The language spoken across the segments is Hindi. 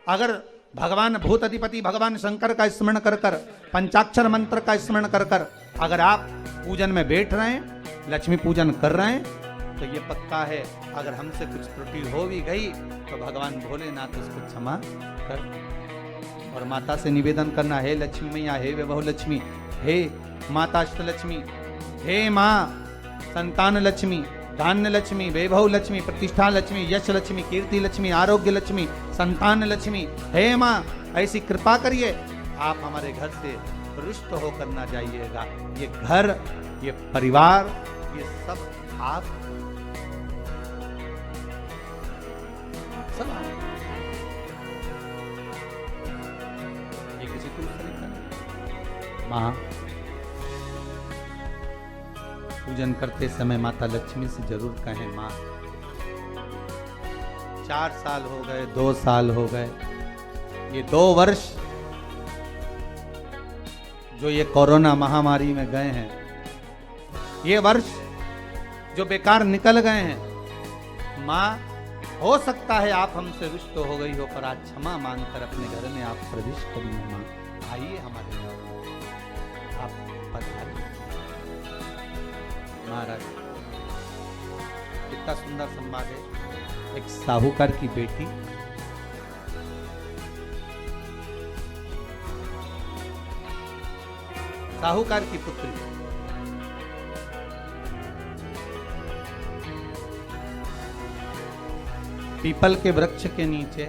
अगर भगवान भूत अधिपति भगवान शंकर का स्मरण कर कर, पंचाक्षर मंत्र का स्मरण कर कर अगर आप पूजन में बैठ रहे हैं, लक्ष्मी पूजन कर रहे हैं, तो ये पक्का है अगर हमसे कुछ त्रुटि हो भी गई तो भगवान भोलेनाथ उसको क्षमा कर। और माता से निवेदन करना, हे लक्ष्मी मैया, हे वैभव लक्ष्मी, हे माता अष्टलक्ष्मी, हे माँ संतान लक्ष्मी, धान्य लक्ष्मी, वैभव लक्ष्मी, प्रतिष्ठा लक्ष्मी, यश लक्ष्मी, कीर्ति लक्ष्मी, आरोग्य लक्ष्मी, संतान लक्ष्मी, हे माँ ऐसी कृपा करिए आप हमारे घर से रुष्ट होकर ना जाइएगा। ये घर, ये परिवार, ये सब आप सब ये किसी को माँ पूजन करते समय माता लक्ष्मी से जरूर कहें, माँ 4 साल हो गए, 2 साल हो गए, ये 2 वर्ष जो ये कोरोना महामारी में गए हैं, ये वर्ष जो बेकार निकल गए हैं, माँ हो सकता है आप हमसे रुष्ट हो गई हो, पर आज क्षमा मांगकर अपने घर में आप प्रवेश करिए। माँ आइए हमारे घर, आप पधारिए। महाराज कितना सुंदर संवाद है। एक साहूकार की बेटी साहूकार की पुत्री पीपल के वृक्ष के नीचे,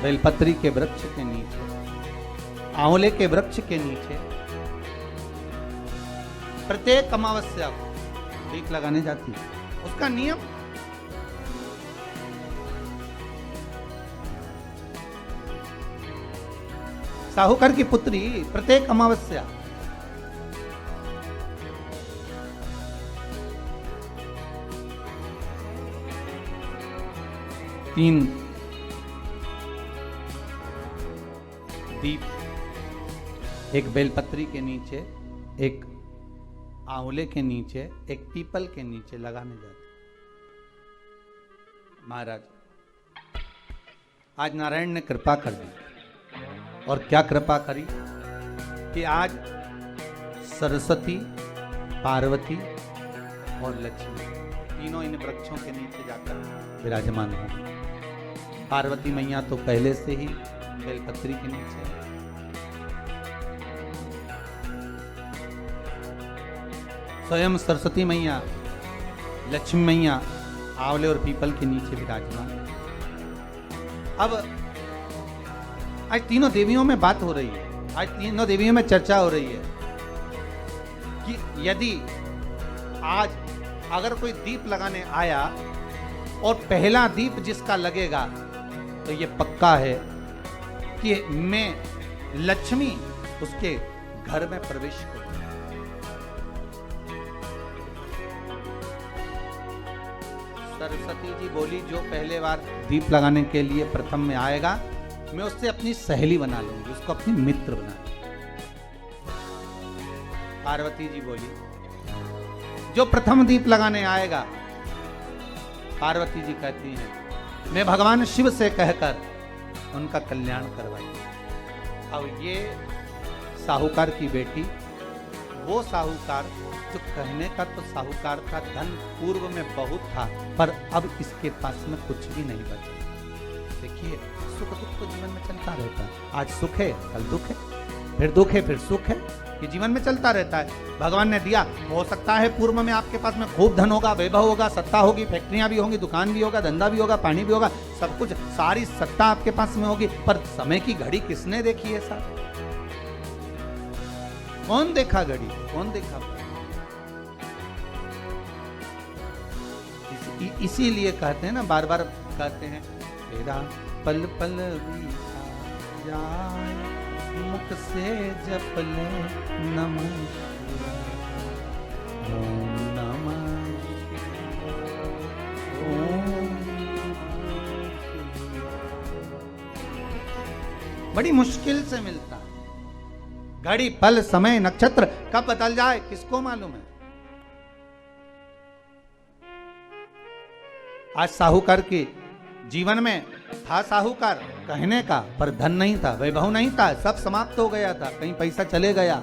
बेलपत्री के वृक्ष के नीचे, आंवले के वृक्ष के नीचे प्रत्येक अमावस्या को दीप लगाने जाती है। उसका नियम साहूकार की पुत्री प्रत्येक अमावस्या तीन दीप, एक बेलपत्री के नीचे, एक आंवले के नीचे, एक पीपल के नीचे लगाने जाते। महाराज आज नारायण ने कृपा कर दी, और क्या कृपा करी कि आज सरस्वती, पार्वती और लक्ष्मी तीनों इन वृक्षों के नीचे जाकर विराजमान होंगे। पार्वती मैया तो पहले से ही बेलपत्री के नीचे है, स्वयं सरस्वती मैया, लक्ष्मी मैया आंवले और पीपल के नीचे विराजमान। अब आज तीनों देवियों में बात हो रही है, आज तीनों देवियों में चर्चा हो रही है कि यदि आज अगर कोई दीप लगाने आया और पहला दीप जिसका लगेगा तो ये पक्का है कि मैं लक्ष्मी उसके घर में प्रवेश करूंगा। सरस्वती जी बोली, जो पहले बार दीप लगाने के लिए प्रथम में आएगा मैं उससे अपनी सहेली बना लूंगी, उसको अपनी मित्र बना लूंगी। पार्वती जी बोली, जो प्रथम दीप लगाने आएगा, पार्वती जी कहती हैं मैं भगवान शिव से कहकर उनका कल्याण करवाई। अब ये साहूकार की बेटी, वो साहूकार जो कहने का तो साहूकार था, धन पूर्व में बहुत था, पर अब इसके पास में कुछ भी नहीं बचा। देखिए सुख दुख तो जीवन में चलता रहता है, आज सुख है कल दुख है, फिर दुख है फिर सुख है, ये जीवन में चलता रहता है। भगवान ने दिया, हो सकता है पूर्व में आपके पास में खूब धन होगा, वैभव होगा, सत्ता होगी, फैक्ट्रियां भी होंगी, दुकान भी होगा, धंधा भी होगा, पानी भी होगा, सब कुछ, सारी सत्ता आपके पास में होगी, पर समय की घड़ी किसने देखी है साहब? कौन देखा घड़ी, कौन देखा? इसीलिए कहते हैं ना, बार बार कहते हैं, तेरा पल पल बीता जाए, मुख से जप ले नमः ओम नमः ओम। बड़ी मुश्किल से मिलता है। घड़ी पल समय नक्षत्र कब बदल जाए किसको मालूम है। आज साहूकार के जीवन में था साहूकार कहने का, पर धन नहीं था, वैभव नहीं था, सब समाप्त हो गया था, कहीं पैसा चले गया,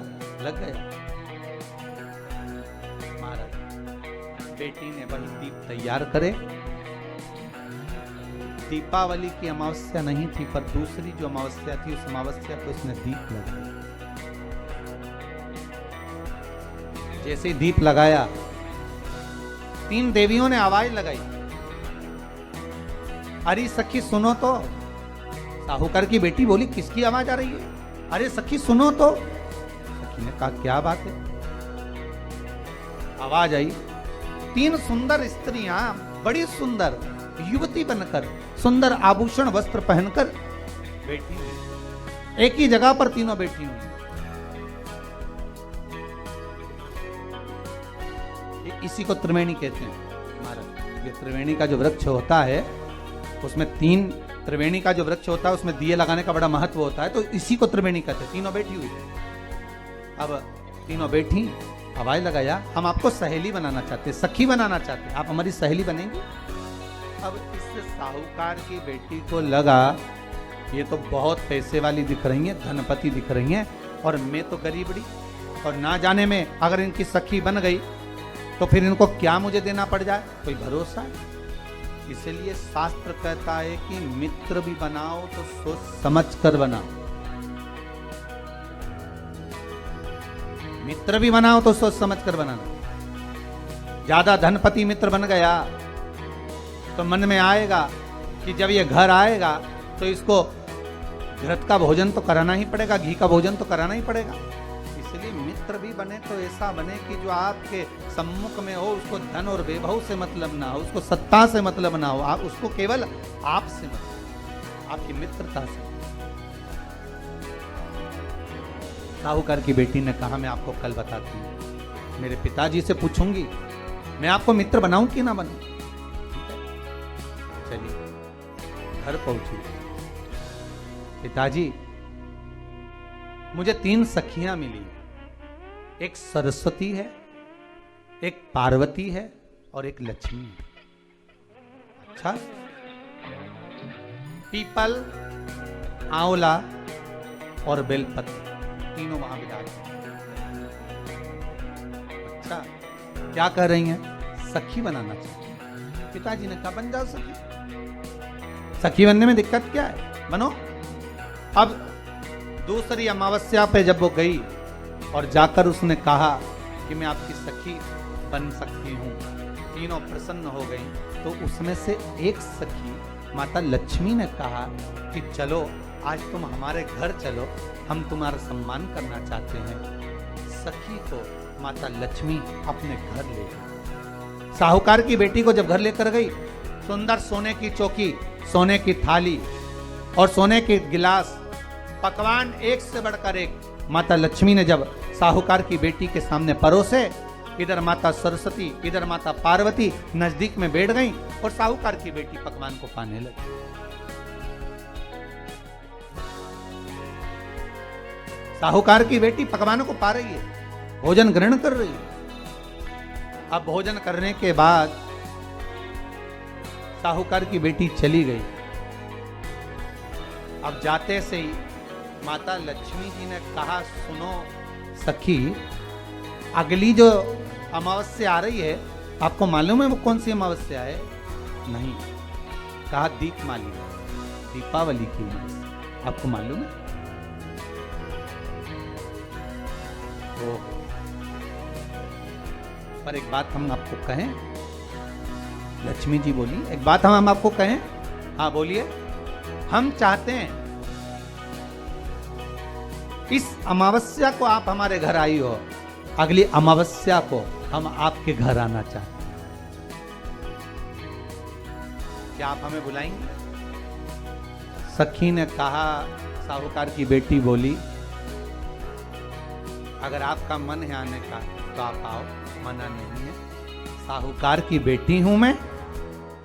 लग गया। महाराज बेटी ने वही दीप तैयार करे। दीपावली की अमावस्या नहीं थी, पर दूसरी जो अमावस्या थी, उस अमावस्या पे उसने दीप लगाया। जैसे ही दीप लगाया, 3 देवियों ने आवाज लगाई, अरे सखी सुनो तो। साहूकार की बेटी बोली, किसकी आवाज आ रही है? अरे सखी सुनो तो। सखी ने कहा, क्या बात है? आवाज आई, 3 सुंदर स्त्रियां, बड़ी सुंदर युवती बनकर, सुंदर आभूषण वस्त्र पहनकर बैठी हुई, एक ही जगह पर तीनों बैठी हुई। इसी को त्रिवेणी कहते हैं महाराज। ये त्रिवेणी का जो वृक्ष होता है, उसमें 3 त्रिवेणी का जो वृक्ष होता है, उसमें दिए लगाने का बड़ा महत्व होता है, तो इसी को त्रिवेणी कहते हैं। तीनों बैठी हुई। अब तीनों बैठी, आवाज लगाया, हम आपको सहेली बनाना चाहते, सखी बनाना चाहते, आप हमारी सहेली बनेंगे? अब इससे साहूकार की बेटी को लगा, ये तो बहुत पैसे वाली दिख रही है, धनपति दिख रही है, और मैं तो गरीबड़ी, और ना जाने में अगर इनकी सखी बन गई तो फिर इनको क्या मुझे देना पड़ जाए, कोई भरोसा है? इसलिए शास्त्र कहता है कि मित्र भी बनाओ तो सोच समझ कर बनाओ। मित्र भी बनाओ तो सोच समझ कर बनाना। ज्यादा धनपति मित्र बन गया तो मन में आएगा कि जब ये घर आएगा तो इसको घृत का भोजन तो कराना ही पड़ेगा, घी का भोजन तो कराना ही पड़ेगा। इसलिए मित्र भी बने तो ऐसा बने कि जो आपके सम्मुख में हो, उसको धन और वैभव से मतलब ना हो, उसको सत्ता से मतलब ना हो, आप उसको केवल आपसे मतलब, आपकी मित्रता से। साहूकार की बेटी ने कहा, मैं आपको कल बताती हूँ, मेरे पिताजी से पूछूंगी मैं आपको मित्र बनाऊं कि ना बनाऊं। चलिए घर पहुंची। पिताजी, मुझे 3 सखियां मिली, एक सरस्वती है, एक पार्वती है और एक लक्ष्मी है। अच्छा, पीपल, आंवला और बेलपत्र तीनों वहां विराजमान। अच्छा, क्या कह रही हैं? सखी बनाना चाहिए। पिताजी ने कहा, बन जाओ सखी। सखी बनने में दिक्कत क्या है, बनो। अब दूसरी अमावस्या पे जब वो गई और जाकर उसने कहा कि मैं आपकी सखी बन सकती हूँ, तीनों प्रसन्न हो गई, तो उसमें से एक सखी माता लक्ष्मी ने कहा कि चलो आज तुम हमारे घर चलो, हम तुम्हारा सम्मान करना चाहते हैं। सखी को माता लक्ष्मी अपने घर ले गई। साहूकार की बेटी को जब घर लेकर गई, सुंदर सोने की चौकी, सोने की थाली और सोने के गिलास, पकवान एक से बढ़कर एक माता लक्ष्मी ने जब साहूकार की बेटी के सामने परोसे, इधर माता सरस्वती, इधर माता पार्वती नजदीक में बैठ गईं और साहूकार की बेटी पकवान को पाने लगी। साहूकार की बेटी पकवानों को पा रही है, भोजन ग्रहण कर रही है। अब भोजन करने के बाद साहूकार की बेटी चली गई। अब जाते से ही माता लक्ष्मी जी ने कहा, सुनो सखी, अगली जो अमावस्या आ रही है, आपको मालूम है वो कौन सी अमावस्या है? नहीं। कहा, दीपमाली, दीपावली की अमावस्या, आपको मालूम है? पर एक बात हम आपको कहें, लक्ष्मी जी बोली, एक बात हम आपको कहें। हाँ बोलिए। हम चाहते हैं इस अमावस्या को आप हमारे घर आई हो, अगली अमावस्या को हम आपके घर आना चाहते हैं, क्या आप हमें बुलाएंगे? सखी ने कहा, साहूकार की बेटी बोली, अगर आपका मन है आने का तो आप आओ, मना नहीं है। साहूकार की बेटी हूं मैं।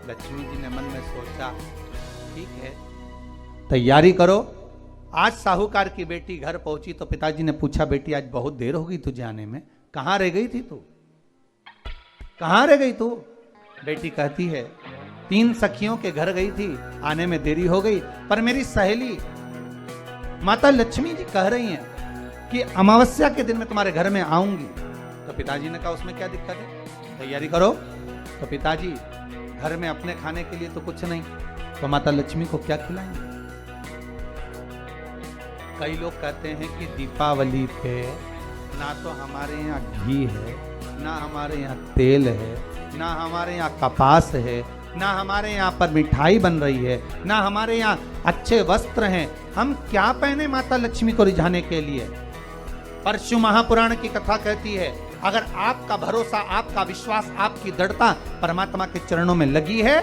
लक्ष्मी जी ने मन में सोचा, ठीक है, तैयारी करो। आज साहूकार की बेटी घर पहुंची तो पिताजी ने पूछा, बेटी आज बहुत देर हो गई तुझे आने में, कहां रह गई थी तू? कहां रह गई तू? बेटी कहती है, 3 सखियों के घर गई थी, आने में देरी हो गई, पर मेरी सहेली माता लक्ष्मी जी कह रही हैं कि अमावस्या के दिन मैं तुम्हारे घर में आऊंगी। तो पिताजी ने कहा उसमें क्या दिक्कत है, तैयारी करो। तो पिताजी घर में अपने खाने के लिए तो कुछ नहीं, तो माता लक्ष्मी को क्या खिलाएंगे। कई लोग कहते हैं कि दीपावली पे ना तो हमारे यहाँ घी है, ना हमारे यहाँ तेल है, ना हमारे यहाँ कपास है, ना हमारे यहाँ पर मिठाई बन रही है, ना हमारे यहाँ अच्छे वस्त्र हैं, हम क्या पहने माता लक्ष्मी को रिझाने के लिए। परशु महापुराण की कथा कहती है, अगर आपका भरोसा, आपका विश्वास, आपकी दृढ़ता परमात्मा के चरणों में लगी है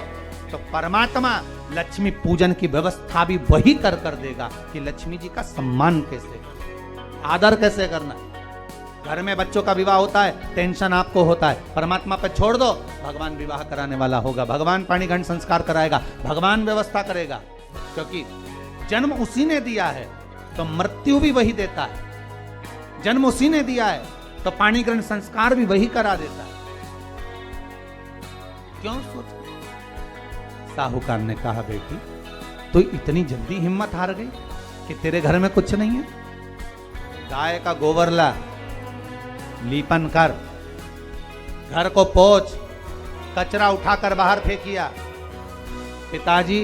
तो परमात्मा लक्ष्मी पूजन की व्यवस्था भी वही कर देगा कि लक्ष्मी जी का सम्मान कैसे, आदर कैसे करना। घर में बच्चों का विवाह होता है, टेंशन आपको होता है, परमात्मा पे छोड़ दो, भगवान विवाह कराने वाला होगा, भगवान पाणिग्रहण संस्कार कराएगा, भगवान व्यवस्था करेगा, क्योंकि जन्म उसी ने दिया है तो मृत्यु भी वही देता है, जन्म उसी ने दिया है तो पाणिग्रहण संस्कार भी वही करा देता है। क्यों सोच। साहूकार ने कहा, बेटी तू इतनी जल्दी हिम्मत हार गई कि तेरे घर में कुछ नहीं है। गाय का गोबर ला, लीपन कर, घर को पोंछ, कचरा उठाकर बाहर फेंकिया। पिताजी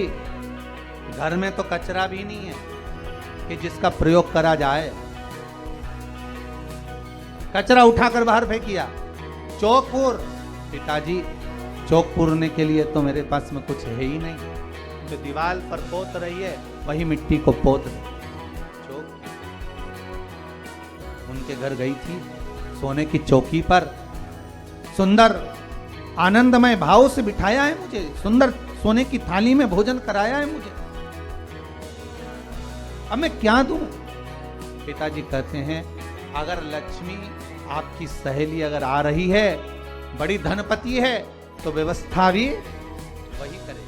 घर में तो कचरा भी नहीं है कि जिसका प्रयोग करा जाए, कचरा उठाकर बाहर फेंकिया। चौक पूर, पिताजी चौक पूरने के लिए तो मेरे पास में कुछ है ही नहीं, जो दीवार पर पोत रही है वही मिट्टी को पोत दे। चौक उनके घर गई थी, सोने की चौकी पर सुंदर आनंदमय भाव से बिठाया है मुझे, सुंदर सोने की थाली में भोजन कराया है मुझे, अब मैं क्या दूं। पिताजी कहते हैं, अगर लक्ष्मी आपकी सहेली अगर आ रही है, बड़ी धनपति है, तो व्यवस्था भी वही करे।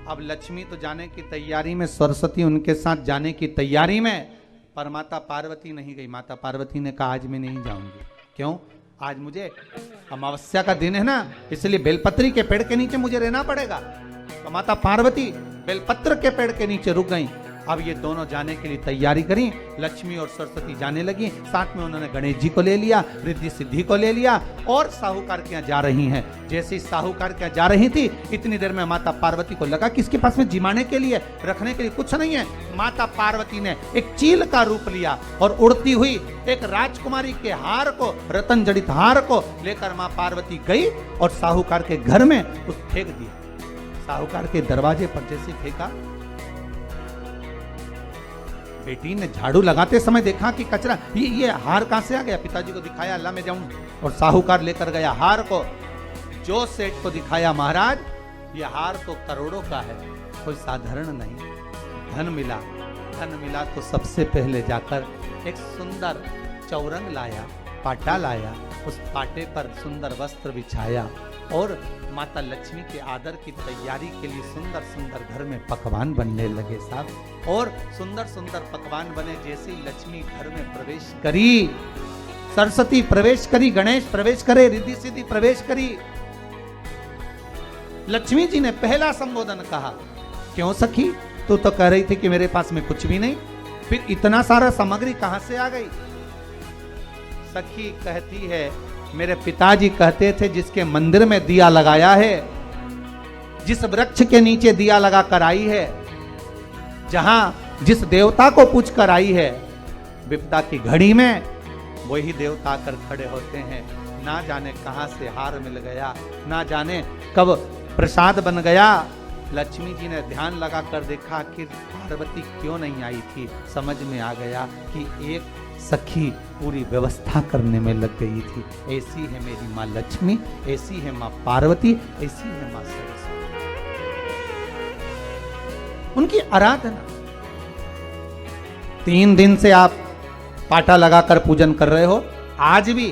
अब लक्ष्मी तो जाने की तैयारी में, सरस्वती उनके साथ जाने की तैयारी में, पर माता पार्वती नहीं गई। माता पार्वती ने कहा आज मैं नहीं जाऊंगी। क्यों? आज मुझे अमावस्या का दिन है ना, इसलिए बेलपत्री के पेड़ के नीचे मुझे रहना पड़ेगा। तो माता पार्वती बेलपत्र के पेड़ के नीचे रुक गई। अब ये दोनों जाने के लिए तैयारी करी, लक्ष्मी और सरस्वती जाने लगी। साथ में उन्होंने गणेश जी को ले लिया, रिद्धि सिद्धि को ले लिया और साहूकार के यहाँ जा रही हैं। जैसे ही साहूकार के यहाँ जा रही थी, इतनी देर में माता पार्वती को लगा कि इसके पास में जिमाने के लिए, रखने के लिए कुछ नहीं है। माता पार्वती ने एक चील का रूप लिया और उड़ती हुई एक राजकुमारी के हार को, रतन जड़ित हार को लेकर माँ पार्वती गई और साहूकार के घर में उस फेंक दिया। साहूकार के दरवाजे पर जैसे फेंका, बेटी ने झाड़ू लगाते समय देखा कि कचरा, ये हार कहां से आ गया। पिताजी को दिखाया, अल्लाह मैं जाऊं, और साहूकार लेकर गया हार को। जो सेठ को दिखाया, महाराज ये हार तो करोड़ों का है, कोई साधारण नहीं। धन मिला तो सबसे पहले जाकर एक सुंदर चौरंग लाया, पाटा लाया, उस पाटे पर सुंदर वस्त्र बिछाया और माता लक्ष्मी के आदर की तैयारी के लिए सुंदर सुंदर घर में पकवान बनने लगे साहब। और सुंदर सुंदर पकवान बने। जैसे ही लक्ष्मी घर में प्रवेश करी, सरस्वती प्रवेश करी, गणेश प्रवेश करे, रिद्धि सिद्धि प्रवेश करी, लक्ष्मी जी ने पहला संबोधन कहा, क्यों सखी, तू तो कह रही थी कि मेरे पास में कुछ भी नहीं, फिर इतना सारा सामग्री कहां से आ गई। सखी कहती है, मेरे पिताजी कहते थे जिसके मंदिर में दिया लगाया है, जिस वृक्ष के नीचे दिया लगा कर आई है, जहां जिस देवता को पूछ कर आई है, विपदा की घड़ी में वही देवता आकर खड़े होते हैं। ना जाने कहां से हार मिल गया, ना जाने कब प्रसाद बन गया। लक्ष्मी जी ने ध्यान लगा कर देखा कि पार्वती क्यों नहीं आई थी। समझ में आ गया कि एक सखी पूरी व्यवस्था करने में लग गई थी। ऐसी है मेरी माँ लक्ष्मी, ऐसी है माँ पार्वती, ऐसी है माँ सरस्वती। उनकी आराधना 3 दिन से आप पाटा लगाकर पूजन कर रहे हो, आज भी